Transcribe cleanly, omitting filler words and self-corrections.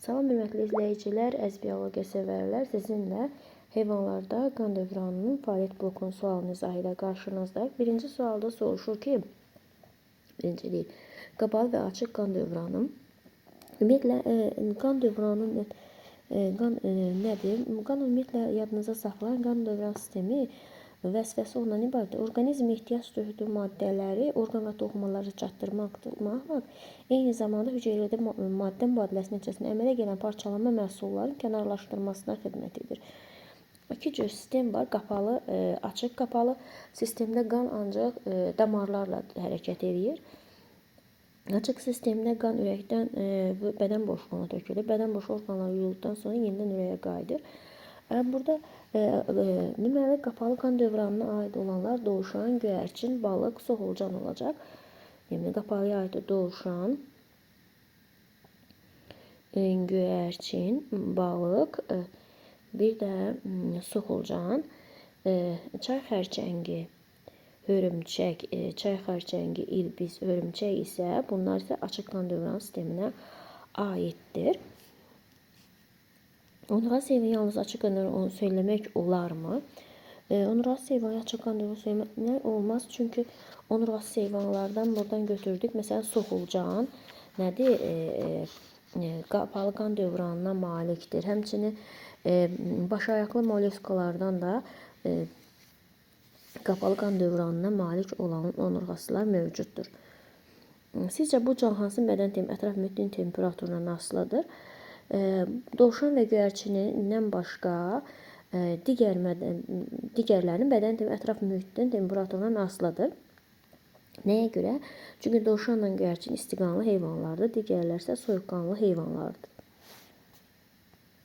Salam hörmətli izləyicilər, əziz biologiya sevərlər. Sizinlə heyvanlarda qan dövranının fəaliyyət blokunun sualını izah ilə qarşınızdayıq. Birinci sualda soruşur ki, qapalı və açıq qan dövranı. Ümumiyyətlə, qan dövranı nədir? Qan ümumiyyətlə yadınıza saxlayın, qan dövran sistemi vəzifəsi ondan ibarətdir. Orqanizm ehtiyac duyduğu maddələri, orqan və toxumalara çatdırmaqla eyni zamanda hüceyrədə maddə mübadiləsinin nəticəsində əmələ gələn parçalanma məhsullarının kənarlaşdırılmasına xidmət edir. İki cür sistem var. Qapalı, açıq qapalı sistemdə qan ancaq damarlarla hərəkət edir. Açıq sistemdə qan ürəkdən bədən boşluğuna tökülür. Bədən boşluğu orqanlara yuyulduqdan sonra yenidən ürəyə qayıdır. Burada deməli qapalı qan dövranına aid olanlar dovşan, göyərçin, balıq, soxulcan olacaq. Yəni qapalıya aid dovşan, göyərçin, balıq, bir də soxulcan, çay xərçəngi, hörümçək, çay xərçəngi, ilbiz, hörümçək isə bunlar isə açıq qan dövran sisteminə aiddir. Onurası heyvan yalnız açıq qan dövranı söyləmək olarmı? Onurası heyvanı açıq qan dövranı söyləmək olmaz. Çünki onurası heyvanlardan buradan götürdük. Məsələn, soxulcan nədir? Qapalı qan dövranına malikdir. Həmçinin başayaqlı molluskalardan da qapalı qan dövranına malik olan onurğasılar mövcuddur. Sizcə bu can hansı bədən ətraf mühitin temperaturundan asılıdır? Dovşan və göyərçinindən başqa digərlərinin bədən ətraf mühitinin temperaturundan asılıdır. Nəyə görə? Çünki dovşanla göyərçin istiqanlı heyvanlardır, digərlər isə soyuqqanlı heyvanlardır.